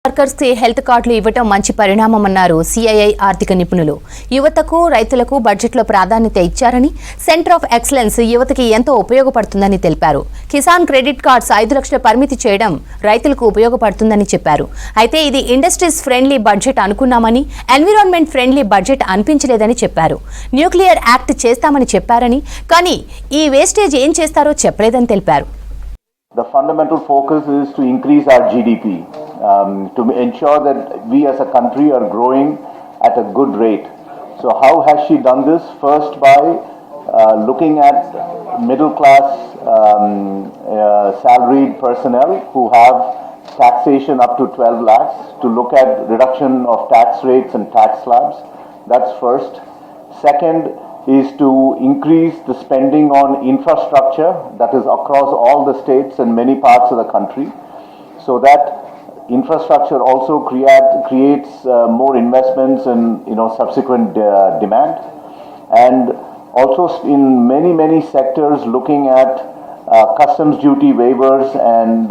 Workers కి health కార్డులు ఇవ్వటం మంచి పరిణామమన్నారు సిఐఐ ఆర్థిక నిపుణులు. యువతకు రైతులకు బడ్జెట్లో ప్రాధాన్యత ఇచ్చారని, సెంటర్ ఆఫ్ ఎక్సలెన్స్ యువతకి ఎంతో ఉపయోగపడుతుందని తెలిపారు. కిసాన్ క్రెడిట్ కార్డ్స్ 5 లక్షల పరిమితి చేయడం రైతులకు ఉపయోగపడుతుందని చెప్పారు. అయితే ఇది ఇండస్ట్రీస్ ఫ్రెండ్లీ బడ్జెట్ అనుకున్నామని, ఎన్విరాన్మెంట్ ఫ్రెండ్లీ బడ్జెట్ అనిపించలేదని చెప్పారు. న్యూక్లియర్ యాక్ట్ చేస్తామని చెప్పారని, కానీ ఈ వేస్టేజ్ ఏం చేస్తారో చెప్పలేదని తెలిపారు. The fundamental focus is to increase our GDP, to ensure that we as a country are growing at a good rate. So how has she done this? First by looking at middle class salaried personnel who have taxation up to 12 lakhs, to look at reduction of tax rates and tax slabs. That's first. Second is to increase the spending on infrastructure, that is across all the states and many parts of the country, so that infrastructure also creates more investments and subsequent demand. And also in many sectors looking at customs duty waivers and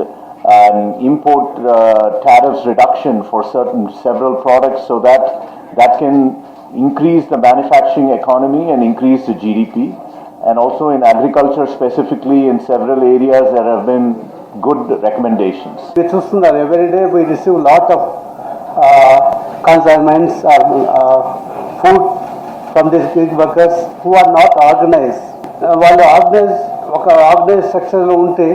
import tariffs reduction for several products, so that can increase the manufacturing economy and increase the GDP. And also in agriculture specifically, in several areas there have been good recommendations. Every day we receive a lot of consignments or food from these gig workers who are not organized. While organized structure lo unte,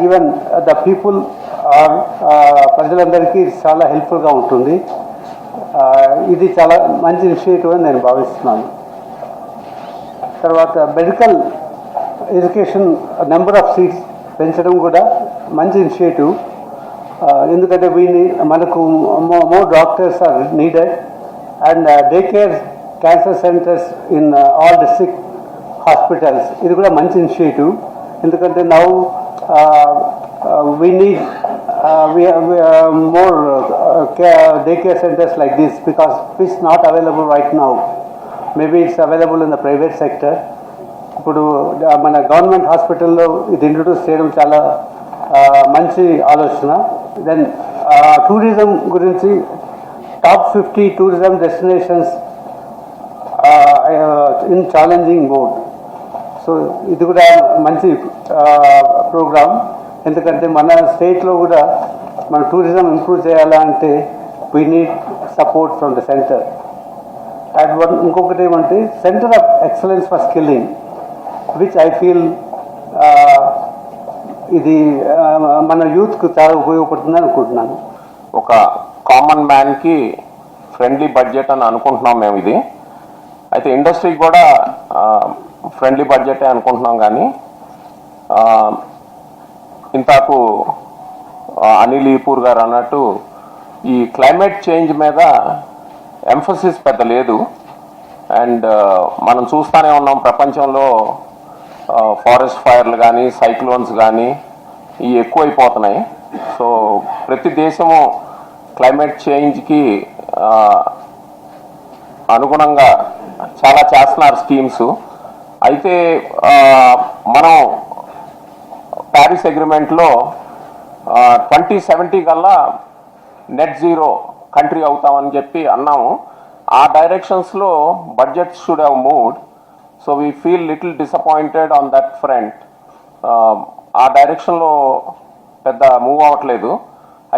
even the people are ప్రజలందరికీ చాలా హెల్ప్ఫుల్గా ఉంటుంది. ఇది చాలా మంచి initiative అని నేను భావిస్తున్నాను. తర్వాత medical education number of seats పెంచడం కూడా మంచి ఇనిషియేటివ్. ఎందుకంటే మనకు more doctors are needed. And day care cancer centres in all district hospitals, ఇది కూడా మంచి ఇనిషియేటివ్. ఎందుకంటే now we need more daycare centers like this, because it's not available right now. Maybe it's available in the private sector. ఇప్పుడు మన government హాస్పిటల్లో ఇది introduce చేయడం చాలా మంచి ఆలోచన. దెన్ టూరిజం గురించి top 50 tourism destinations in challenging mode. So ఇది కూడా మంచి ప్రోగ్రామ్. ఎందుకంటే మన స్టేట్లో కూడా మన టూరిజం ఇంప్రూవ్ చేయాలంటే we need support from the centre. And ఇంకొకటి ఏమంటే centre of excellence for skilling, which I feel ఇది మన యూత్కు చాలా ఉపయోగపడుతుంది అనుకుంటున్నాను. ఒక కామన్ మ్యాన్కి ఫ్రెండ్లీ బడ్జెట్ అని అనుకుంటున్నాం మేము. ఇది అయితే ఇండస్ట్రీకి కూడా ఫ్రెండ్లీ బడ్జెటే అనుకుంటున్నాం. కానీ ఇంతకు అనిల్ ఈపూర్ గారు అన్నట్టు ఈ క్లైమేట్ చేంజ్ మీద ఎంఫసిస్ పెద్ద లేదు. అండ్ మనం చూస్తూనే ఉన్నాం ప్రపంచంలో ఫారెస్ట్ ఫైర్లు కానీ సైక్లోన్స్ కానీ ఇవి ఎక్కువైపోతున్నాయి. సో ప్రతి దేశము క్లైమేట్ చేంజ్కి అనుగుణంగా చాలా చేస్తున్నారు స్కీమ్స్. అయితే మనం ప్యారిస్ అగ్రిమెంట్లో 2070 కల్లా నెట్ జీరో కంట్రీ అవుతామని చెప్పి అన్నాము. ఆ డైరెక్షన్స్లో budget should have moved. So we feel little disappointed on that front. ఆ డైరెక్షన్లో పెద్ద మూవ్ అవ్వట్లేదు.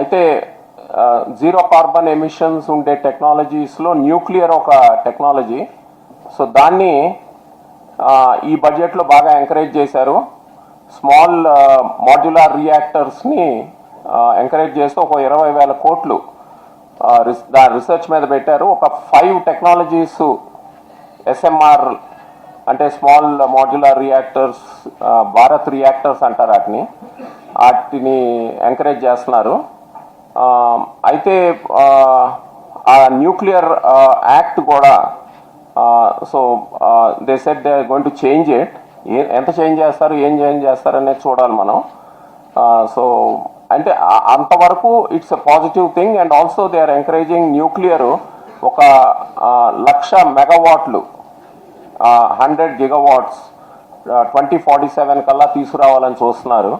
అయితే జీరో కార్బన్ ఎమిషన్స్ ఉండే టెక్నాలజీస్లో న్యూక్లియర్ ఒక టెక్నాలజీ. సో దాన్ని ఈ బడ్జెట్లో బాగా ఎంకరేజ్ చేశారు. స్మాల్ మాడ్యులర్ రియాక్టర్స్ని ఎంకరేజ్ చేస్తూ ఒక 20,000 కోట్లు రీసెర్చ్ మీద పెట్టారు. ఒక 5 టెక్నాలజీస్ ఎస్ఎంఆర్ అంటే small modular reactors, Bharat reactors అంటారు వాటిని ఎంకరేజ్ చేస్తున్నారు. అయితే ఆ న్యూక్లియర్ యాక్ట్ కూడా so they said they are going to change it. ఎంత చేంజ్ చేస్తారు, ఏం చేంజ్ చేస్తారు అనేది చూడాలి మనం. సో అంటే అంతవరకు it's a positive thing. And also they are encouraging nuclear ఒక 1,00,000 మెగావాట్లు 100 గిగావాట్స్ 2047 కల్లా తీసుకురావాలని చూస్తున్నారు.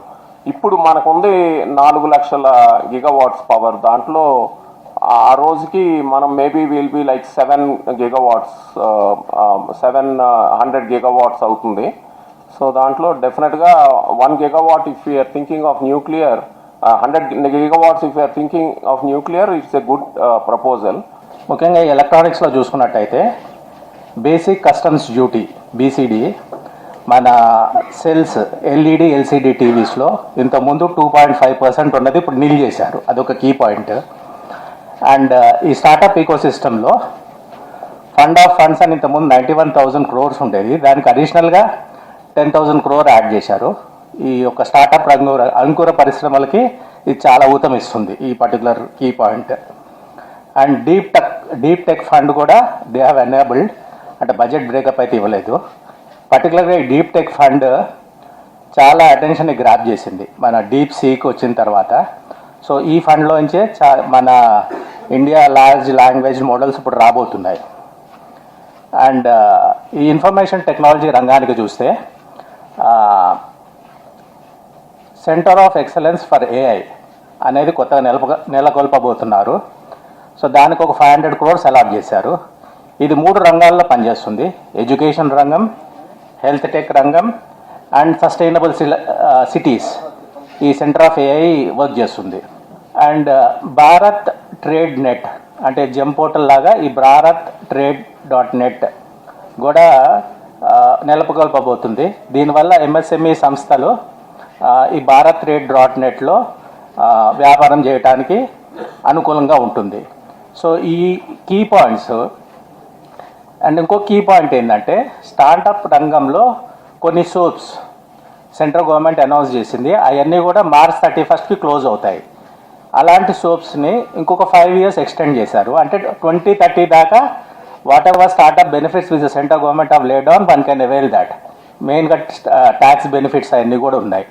ఇప్పుడు మనకుంది 4 లక్షల గిగావాట్స్ పవర్. దాంట్లో ఆ రోజుకి మనం maybe will be like 7 gigawatts, 700 gigawatts అవుతుంది. సో దాంట్లో డెఫినెట్గా 1 gigawatt if you're thinking of nuclear, 100 gigawatts if you're thinking of nuclear, it's a good proposal. ముఖ్యంగా ఎలక్ట్రానిక్స్లో చూసుకున్నట్టయితే బేసిక్ కస్టమ్స్ డ్యూటీ BCD మన సెల్స్ LED LCD టీవీస్లో ఇంతకుముందు 2.5% ఉన్నది, ఇప్పుడు నిల్ చేశారు. అదొక కీ పాయింట్. అండ్ ఈ స్టార్టప్ ఈకో సిస్టంలో ఫండ్ ఆఫ్ ఫండ్స్ అని ఇంతకుముందు 91,000 crores ఉండేది, దానికి అడిషనల్గా 10,000 crore యాడ్ చేశారు. ఈ యొక్క స్టార్టప్ అంకుర పరిశ్రమలకి ఇది చాలా ఊతం ఇస్తుంది, ఈ particular key point. And deep tech fund కూడా దే హ్యావ్ ఎనేబుల్డ్, అంటే బడ్జెట్ బ్రేకప్ అయితే ఇవ్వలేదు. పర్టికులర్గా ఈ డీప్ టెక్ ఫండ్ చాలా అటెన్షన్ని గ్రాప్ చేసింది మన డీప్ సీక్ వచ్చిన తర్వాత. సో ఈ ఫండ్లోంచే మన ఇండియా లార్జ్ లాంగ్వేజ్ మోడల్స్ ఇప్పుడు రాబోతున్నాయి. అండ్ ఈ ఇన్ఫర్మేషన్ టెక్నాలజీ రంగానికి చూస్తే centre of excellence for AI అనేది కొత్తగా నెలకొల్పబోతున్నారు. సో దానికి ఒక 500 crores అలాట్ చేశారు. ఇది 3 రంగాల్లో పనిచేస్తుంది: ఎడ్యుకేషన్ రంగం, హెల్త్ టెక్ రంగం అండ్ సస్టైనబుల్ సిటీస్. ఈ సెంటర్ ఆఫ్ AI వర్క్ చేస్తుంది. అండ్ భారత్ ట్రేడ్ నెట్ అంటే జెమ్ పోర్టల్ లాగా ఈ bharattrade.net కూడా నెలకొల్పబోతుంది. దీనివల్ల MSME సంస్థలు ఈ bharattrade.netలో వ్యాపారం చేయడానికి అనుకూలంగా ఉంటుంది. సో ఈ కీ పాయింట్స్. అండ్ ఇంకో కీ పాయింట్ ఏంటంటే స్టార్టప్ రంగంలో కొన్ని సోప్స్ సెంట్రల్ గవర్నమెంట్ అనౌన్స్ చేసింది, అవన్నీ కూడా March 31st క్లోజ్ అవుతాయి. అలాంటి సోప్స్ని ఇంకొక 5 years ఎక్స్టెండ్ చేశారు. అంటే 2030 దాకా what ever startup benefits with central government of laid on one can avail that. మెయిన్గా ట్యాక్స్ బెనిఫిట్స్ అవన్నీ కూడా ఉన్నాయి.